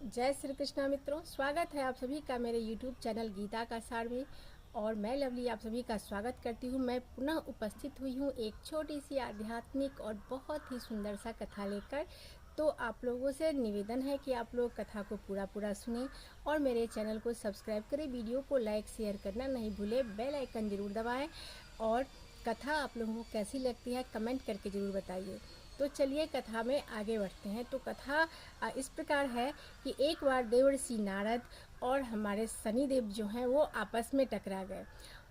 जय श्री कृष्णा मित्रों, स्वागत है आप सभी का मेरे YouTube चैनल गीता का सार में। और मैं लवली आप सभी का स्वागत करती हूँ। मैं पुनः उपस्थित हुई हूँ एक छोटी सी आध्यात्मिक और बहुत ही सुंदर सा कथा लेकर। तो आप लोगों से निवेदन है कि आप लोग कथा को पूरा सुनें और मेरे चैनल को सब्सक्राइब करें, वीडियो को लाइक शेयर करना नहीं भूलें, बेल आइकन ज़रूर दबाएँ और कथा आप लोगों को कैसी लगती है कमेंट करके ज़रूर बताइए। तो चलिए कथा में आगे बढ़ते हैं। तो कथा इस प्रकार है कि एक बार देवर्षि नारद और हमारे शनिदेव जो हैं वो आपस में टकरा गए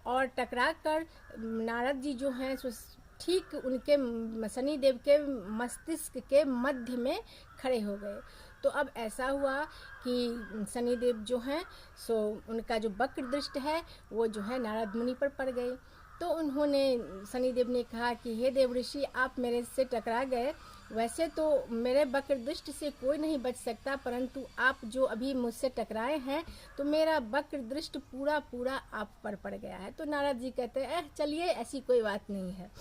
और टकरा कर नारद जी जो हैं ठीक उनके शनिदेव के मस्तिष्क के मध्य में खड़े हो गए। तो अब ऐसा हुआ कि शनिदेव जो हैं सो उनका जो वक्र दृष्टि है वो जो है नारद मुनि पर पड़ गई। तो उन्होंने शनिदेव ने कहा कि हे देवऋषि, आप मेरे से टकरा गए। वैसे तो मेरे वक्र दृष्टि से कोई नहीं बच सकता, परंतु आप जो अभी मुझसे टकराए हैं तो मेरा वक्र दृष्टि पूरा आप पर पड़ गया है। तो नारद जी कहते हैं चलिए, ऐसी कोई बात नहीं है,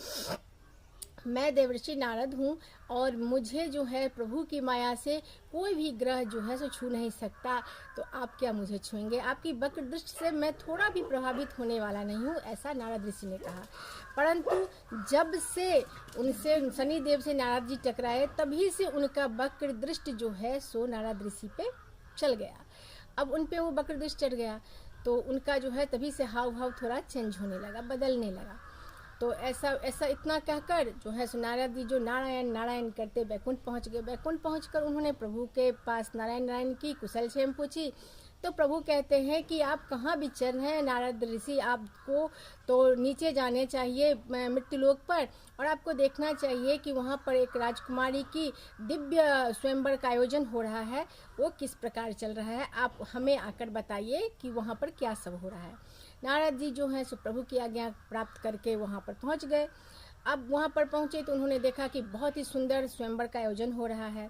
मैं देवर्षि नारद हूँ और मुझे जो है प्रभु की माया से कोई भी ग्रह जो है सो छू नहीं सकता। तो आप क्या मुझे छुएंगे? आपकी वक्र दृष्टि से मैं थोड़ा भी प्रभावित होने वाला नहीं हूँ, ऐसा नारद ऋषि ने कहा। परंतु जब से उनसे शनिदेव से नारद जी टकराए तभी से उनका वक्र दृष्टि जो है सो नारद ऋषि पे चल गया। अब उन पे वो वक्र दृष्टि चढ़ गया तो उनका जो है तभी से हाव भाव थोड़ा चेंज होने लगा, बदलने लगा। तो ऐसा ऐसा इतना कहकर जो है नारद जी जो नारायण नारायण करते बैकुंठ पहुंच गए। बैकुंठ पहुंचकर उन्होंने प्रभु के पास नारायण नारायण की कुशल क्षेम पूछी। तो प्रभु कहते हैं कि आप कहाँ विचर हैं नारद ऋषि, आपको तो नीचे जाने चाहिए मृत्युलोक पर, और आपको देखना चाहिए कि वहाँ पर एक राजकुमारी की दिव्य स्वयंवर का आयोजन हो रहा है, वो किस प्रकार चल रहा है, आप हमें आकर बताइए कि वहाँ पर क्या सब हो रहा है। नारद जी जो हैं सो प्रभु की आज्ञा प्राप्त करके वहाँ पर पहुँच गए। अब वहाँ पर पहुँचे तो उन्होंने देखा कि बहुत ही सुंदर स्वयंवर का आयोजन हो रहा है।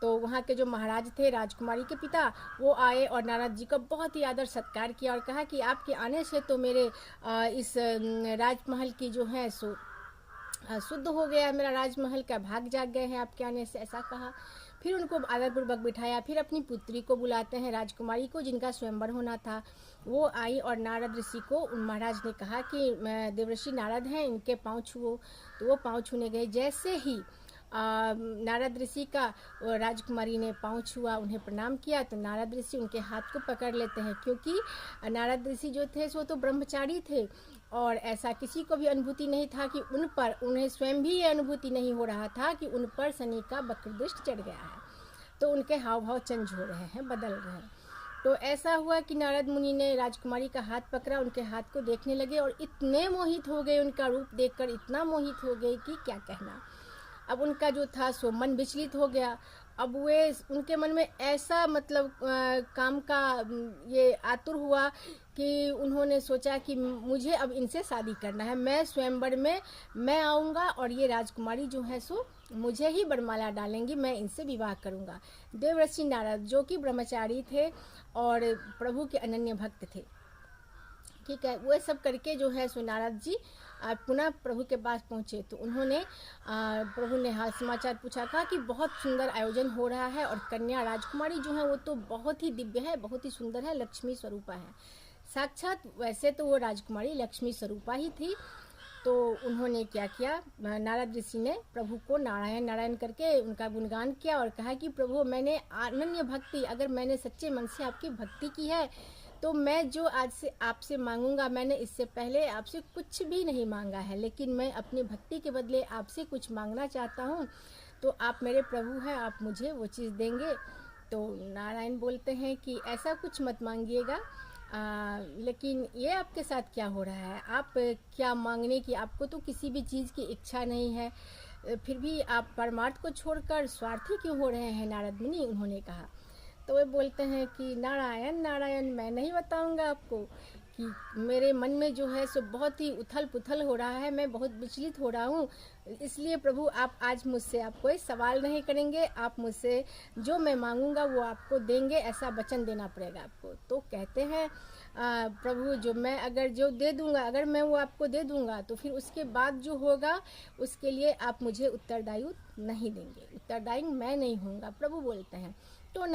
तो वहाँ के जो महाराज थे, राजकुमारी के पिता, वो आए और नारद जी का बहुत ही आदर सत्कार किया और कहा कि आपके आने से तो मेरे इस राजमहल की जो है सो शुद्ध हो गया है, मेरा राजमहल का भाग जाग गए हैं आपके आने से, ऐसा कहा। फिर उनको आदरपूर्वक बिठाया। फिर अपनी पुत्री को बुलाते हैं, राजकुमारी को जिनका स्वयंवर होना था, वो आई और नारद ऋषि को महाराज ने कहा कि देवर्षि नारद हैं, इनके पाँव छुओ। तो वो पाँव छूने गए। जैसे ही नारद ऋषि का राजकुमारी ने पाँव छुआ, उन्हें प्रणाम किया, तो नारद ऋषि उनके हाथ को पकड़ लेते हैं, क्योंकि नारद ऋषि जो थे वो तो ब्रह्मचारी थे और ऐसा किसी को भी अनुभूति नहीं था कि उन पर, उन्हें स्वयं भी ये अनुभूति नहीं हो रहा था कि उन पर शनि का वक्र दृष्टि चढ़ गया है। तो उनके हाव भाव चेंज हो रहे हैं, बदल रहे हैं। तो ऐसा हुआ कि नारद मुनि ने राजकुमारी का हाथ पकड़ा, उनके हाथ को देखने लगे और इतने मोहित हो गए, उनका रूप देखकर इतना मोहित हो गए कि क्या कहना। अब उनका जो था सो मन विचलित हो गया। अब वे उनके मन में ऐसा मतलब काम का ये आतुर हुआ कि उन्होंने सोचा कि मुझे अब इनसे शादी करना है, मैं स्वयंवर में मैं आऊँगा और ये राजकुमारी जो है सो मुझे ही वरमाला डालेंगी, मैं इनसे विवाह करूँगा। देवर्षि नारद जो कि ब्रह्मचारी थे और प्रभु के अनन्य भक्त थे, ठीक है, वो सब करके जो है सो नारद जी पुनः प्रभु के पास पहुँचे। तो उन्होंने प्रभु ने हाल समाचार पूछा, कहा कि बहुत सुंदर आयोजन हो रहा है और कन्या राजकुमारी जो है वो तो बहुत ही दिव्य है, बहुत ही सुंदर है, लक्ष्मी स्वरूपा है साक्षात। वैसे तो वो राजकुमारी लक्ष्मी स्वरूपा ही थी। तो उन्होंने क्या किया, नारद ऋषि ने प्रभु को नारायण नारायण करके उनका गुणगान किया और कहा कि प्रभु, मैंने अनन्य भक्ति, अगर मैंने सच्चे मन से आपकी भक्ति की है तो मैं जो आज से आपसे मांगूंगा, मैंने इससे पहले आपसे कुछ भी नहीं मांगा है, लेकिन मैं अपनी भक्ति के बदले आपसे कुछ मांगना चाहता हूँ। तो आप मेरे प्रभु हैं, आप मुझे वो चीज़ देंगे। तो नारायण बोलते हैं कि ऐसा कुछ मत मांगिएगा, लेकिन ये आपके साथ क्या हो रहा है, आप क्या मांगने की, आपको तो किसी भी चीज़ की इच्छा नहीं है, फिर भी आप परमार्थ को छोड़कर स्वार्थी क्यों हो रहे हैं नारद मुनि, उन्होंने कहा। तो वे बोलते हैं कि नारायण नारायण, मैं नहीं बताऊंगा आपको कि मेरे मन में जो है सो बहुत ही उथल पुथल हो रहा है, मैं बहुत विचलित हो रहा हूँ, इसलिए प्रभु आप आज मुझसे आप कोई सवाल नहीं करेंगे, आप मुझसे जो मैं मांगूंगा वो आपको देंगे, ऐसा वचन देना पड़ेगा आपको। तो कहते हैं प्रभु, जो मैं अगर जो दे दूंगा, अगर मैं वो आपको दे दूंगा तो फिर उसके बाद जो होगा उसके लिए आप मुझे उत्तरदायी नहीं देंगे, उत्तरदायी मैं नहीं होऊंगा। प्रभु बोलते हैं तो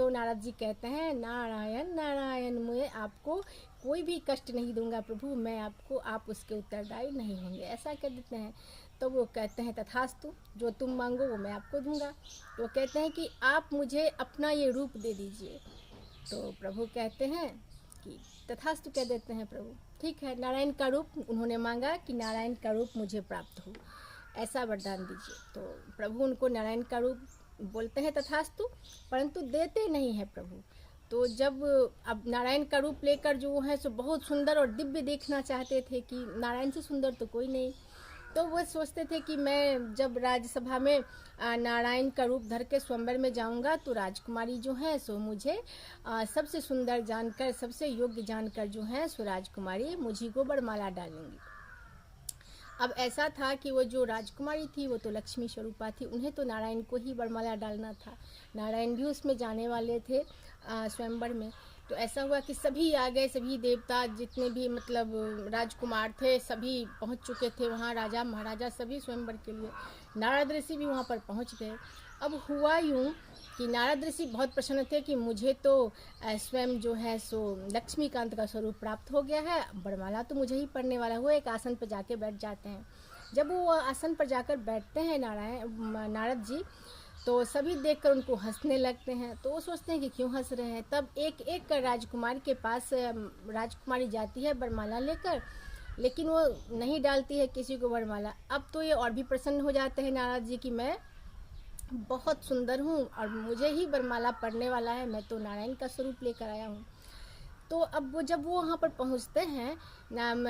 नारद जी कहते हैं, नारायण नारायण, मैं आपको कोई भी कष्ट नहीं दूंगा प्रभु, मैं आपको, आप उसके उत्तरदायी नहीं होंगे, ऐसा कह देते हैं। तो वो कहते हैं तथास्तु, जो तुम मांगो वो मैं आपको दूंगा। तो वो कहते हैं कि आप मुझे अपना ये रूप दे दीजिए। तो प्रभु कहते हैं कि तथास्तु कह देते हैं प्रभु, ठीक है, नारायण का रूप उन्होंने मांगा कि नारायण का रूप मुझे प्राप्त हो, ऐसा वरदान दीजिए। तो प्रभु उनको नारायण का रूप बोलते हैं तथास्तु, परंतु देते नहीं हैं प्रभु। तो जब अब नारायण का रूप लेकर जो है सो बहुत सुंदर और दिव्य देखना चाहते थे कि नारायण से सुंदर तो कोई नहीं, तो वो सोचते थे कि मैं जब राज्यसभा में नारायण का रूप धर के स्वयंवर में जाऊंगा तो राजकुमारी जो है सो मुझे सबसे सुंदर जानकर, सबसे योग्य जानकर जो है सो राजकुमारी मुझी को वरमाला डालेंगी। अब ऐसा था कि वो जो राजकुमारी थी वो तो लक्ष्मी स्वरूपा थी, उन्हें तो नारायण को ही वरमाला डालना था। नारायण भी उसमें जाने वाले थे स्वयंवर में। तो ऐसा हुआ कि सभी आ गए, सभी देवता जितने भी मतलब राजकुमार थे सभी पहुंच चुके थे वहाँ, राजा महाराजा सभी स्वयंवर के लिए। नारद ऋषि भी वहाँ पर पहुँच गए। अब हुआ यूँ कि नारद ऋषि बहुत प्रसन्न थे कि मुझे तो स्वयं जो है सो लक्ष्मीकांत का स्वरूप प्राप्त हो गया है, वरमाला तो मुझे ही पड़ने वाला। वो एक आसन पर जाके बैठ जाते हैं। जब वो आसन पर जाकर बैठते हैं नारद जी, तो सभी देखकर उनको हंसने लगते हैं। तो वो सोचते हैं कि क्यों हंस रहे हैं। तब एक एक कर राजकुमार के पास राजकुमारी जाती है वरमाला लेकर, लेकिन वो नहीं डालती है किसी को वरमाला। अब तो ये और भी प्रसन्न हो जाते हैं नारद जी कि मैं बहुत सुंदर हूँ और मुझे ही वरमाला पड़ने वाला है, मैं तो नारायण का स्वरूप लेकर आया हूँ। तो अब वो जब वो वहाँ पर पहुँचते हैं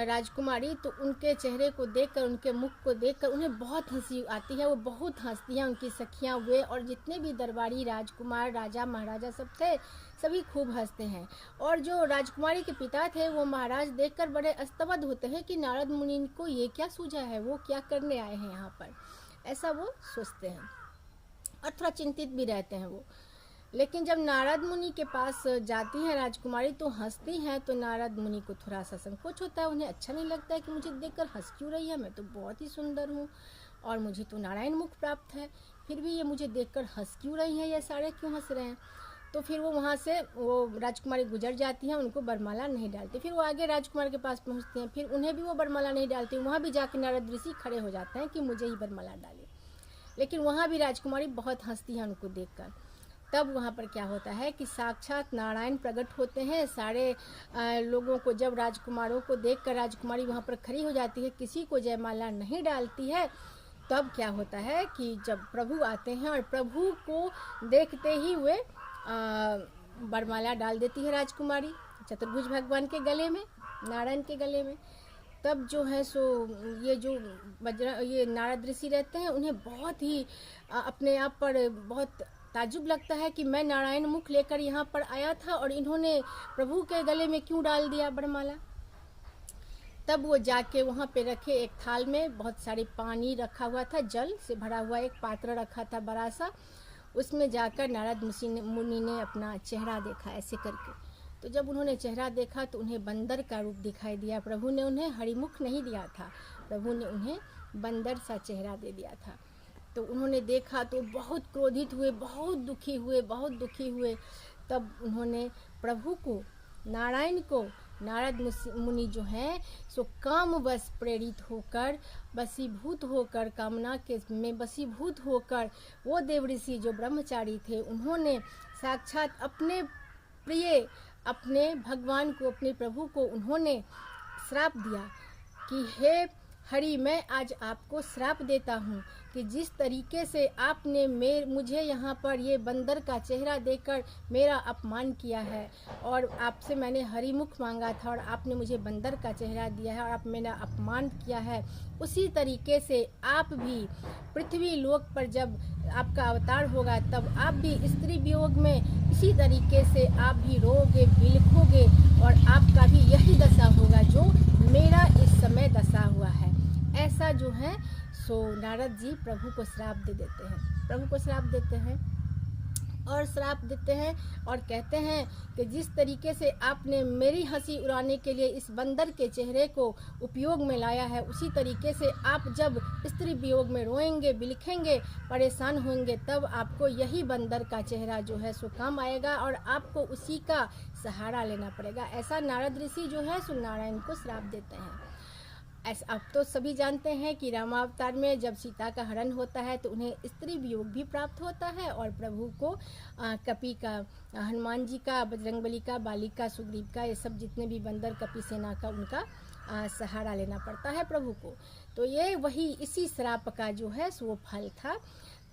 राजकुमारी, तो उनके चेहरे को देखकर, उनके मुख को देखकर उन्हें बहुत हंसी आती है। वो बहुत हंसती हैं, उनकी सखियाँ वे और जितने भी दरबारी राजकुमार, राजा महाराजा सब थे, सभी खूब हंसते हैं। और जो राजकुमारी के पिता थे वो महाराज देखकर बड़े स्तब्ध होते हैं कि नारद मुनि को ये क्या सूझा है, वो क्या करने आए हैं यहाँ पर, ऐसा वो सोचते हैं और थोड़ा चिंतित भी रहते हैं वो। लेकिन जब नारद मुनि के पास जाती हैं राजकुमारी तो हंसती हैं, तो नारद मुनि को थोड़ा सा संकोच होता है। उन्हें अच्छा नहीं लगता है कि मुझे देखकर हंस क्यों रही है, मैं तो बहुत ही सुंदर हूँ और मुझे तो नारायण मुख प्राप्त है, फिर भी ये मुझे देखकर हंस क्यों रही हैं, ये सारे क्यों हंस रहे हैं। तो फिर वो वहाँ से वो राजकुमारी गुजर जाती हैं, उनको वरमाला नहीं डालती। फिर वो आगे राजकुमार के पास पहुँचती हैं, फिर उन्हें भी वो वरमाला नहीं डालती। वहाँ भी जाकर नारद ऋषि खड़े हो जाते हैं कि मुझे ही वरमाला डाले, लेकिन वहाँ भी राजकुमारी बहुत हंसती है उनको देखकर। तब वहाँ पर क्या होता है कि साक्षात नारायण प्रकट होते हैं। सारे लोगों को, जब राजकुमारों को देखकर राजकुमारी वहाँ पर खड़ी हो जाती है, किसी को जयमाला नहीं डालती है, तब क्या होता है कि जब प्रभु आते हैं और प्रभु को देखते ही वे वरमाला डाल देती है राजकुमारी चतुर्भुज भगवान के गले में, नारायण के गले में। तब जो है सो ये नारद ऋषि रहते हैं, उन्हें बहुत ही अपने आप पर बहुत ताज्जुब लगता है कि मैं नारायण मुख लेकर यहाँ पर आया था और इन्होंने प्रभु के गले में क्यों डाल दिया वरमाला। तब वो जाके वहाँ पे रखे एक थाल में बहुत सारे पानी रखा हुआ था, जल से भरा हुआ एक पात्र रखा था बड़ा सा, उसमें जाकर नारद मुनि ने अपना चेहरा देखा ऐसे करके। तो जब उन्होंने चेहरा देखा तो उन्हें बंदर का रूप दिखाई दिया। प्रभु ने उन्हें हरिमुख नहीं दिया था, प्रभु ने उन्हें बंदर सा चेहरा दे दिया था। तो उन्होंने देखा तो बहुत क्रोधित हुए, बहुत दुखी हुए। तब उन्होंने प्रभु को, नारायण को, नारद मुनि जो हैं सो कामवश प्रेरित होकर, वशीभूत होकर, कामना के में वशीभूत होकर, वो देवऋषि जो ब्रह्मचारी थे, उन्होंने साक्षात अपने प्रिय, अपने भगवान को, अपने प्रभु को उन्होंने श्राप दिया कि हे हरि, मैं आज आपको श्राप देता हूँ कि जिस तरीके से आपने मुझे यहाँ पर ये बंदर का चेहरा देकर मेरा अपमान किया है, और आपसे मैंने हरिमुख मांगा था और आपने मुझे बंदर का चेहरा दिया है और आप मेरा अपमान किया है, उसी तरीके से आप भी पृथ्वी लोक पर जब आपका अवतार होगा तब आप भी स्त्री वियोग में इसी तरीके से आप भी रोओगे, बिलखोगे और आपका भी यही दशा होगा जो मेरा इस समय दशा हुआ है। ऐसा जो है सो नारद जी प्रभु को श्राप दे देते हैं, प्रभु को श्राप देते हैं। और श्राप देते हैं और कहते हैं कि जिस तरीके से आपने मेरी हंसी उड़ाने के लिए इस बंदर के चेहरे को उपयोग में लाया है, उसी तरीके से आप जब स्त्री वियोग में रोएंगे, बिलखेंगे, परेशान होंगे, तब आपको यही बंदर का चेहरा जो है सो काम आएगा और आपको उसी का सहारा लेना पड़ेगा। ऐसा नारद ऋषि जो है सो नारायण को श्राप देते हैं। ऐसा अब तो सभी जानते हैं कि रामावतार में जब सीता का हरण होता है तो उन्हें स्त्री वियोग भी प्राप्त होता है और प्रभु को कपि का, हनुमान जी का, बजरंगबली का, बाली का, सुग्रीव का, ये सब जितने भी बंदर कपि सेना का, उनका सहारा लेना पड़ता है प्रभु को। तो ये वही इसी श्राप का जो है सो फल था।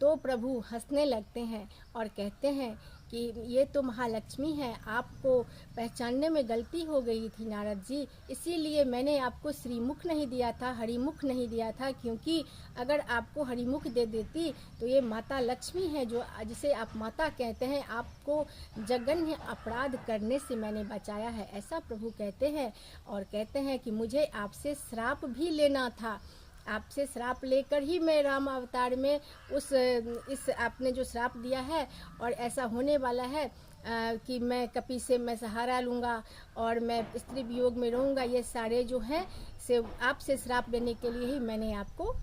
तो प्रभु हंसने लगते हैं और कहते हैं कि ये तो महालक्ष्मी है, आपको पहचानने में गलती हो गई थी नारद जी, इसीलिए मैंने आपको श्रीमुख नहीं दिया था, हरिमुख नहीं दिया था, क्योंकि अगर आपको हरिमुख दे देती तो ये माता लक्ष्मी है, जो जिसे आप माता कहते हैं, आपको जघन्य अपराध करने से मैंने बचाया है, ऐसा प्रभु कहते हैं। और कहते हैं कि मुझे आपसे श्राप भी लेना था, आपसे श्राप लेकर ही मैं राम अवतार में इस आपने जो श्राप दिया है और ऐसा होने वाला है कि मैं कपि से मैं सहारा लूँगा और मैं स्त्री वियोग में रहूँगा, ये सारे जो हैं से आपसे श्राप लेने के लिए ही मैंने आपको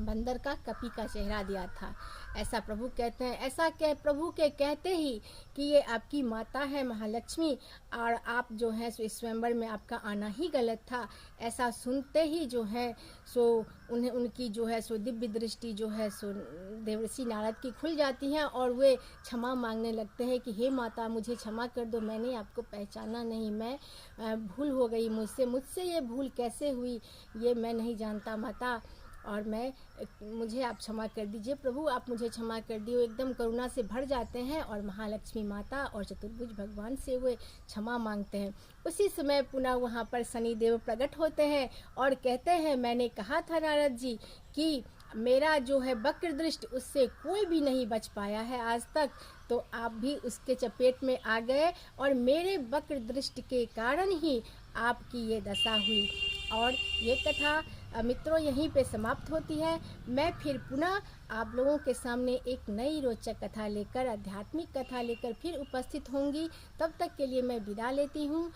बंदर का, कपि का चेहरा दिया था, ऐसा प्रभु कहते हैं। ऐसा कह प्रभु के कहते ही कि ये आपकी माता है महालक्ष्मी और आप जो है सो स्वयंवर में आपका आना ही गलत था, ऐसा सुनते ही जो है सो उन्हें उनकी जो है सो दिव्य दृष्टि जो है सो देवर्षि नारद की खुल जाती हैं और वे क्षमा मांगने लगते हैं कि हे माता मुझे क्षमा कर दो, मैंने आपको पहचाना नहीं, मैं भूल हो गई मुझसे ये भूल कैसे हुई ये मैं नहीं जानता माता, और मुझे आप क्षमा कर दीजिए प्रभु, आप मुझे क्षमा कर दिए। एकदम करुणा से भर जाते हैं और महालक्ष्मी माता और चतुर्भुज भगवान से वे क्षमा मांगते हैं। उसी समय पुनः वहाँ पर शनिदेव प्रकट होते हैं और कहते हैं मैंने कहा था नारद जी कि मेरा जो है वक्र दृष्टि उससे कोई भी नहीं बच पाया है आज तक, तो आप भी उसके चपेट में आ गए और मेरे वक्र दृष्टि के कारण ही आपकी ये दशा हुई। और ये कथा मित्रों यहीं पे समाप्त होती है। मैं फिर पुनः आप लोगों के सामने एक नई रोचक कथा लेकर, आध्यात्मिक कथा लेकर फिर उपस्थित होंगी। तब तक के लिए मैं विदा लेती हूँ।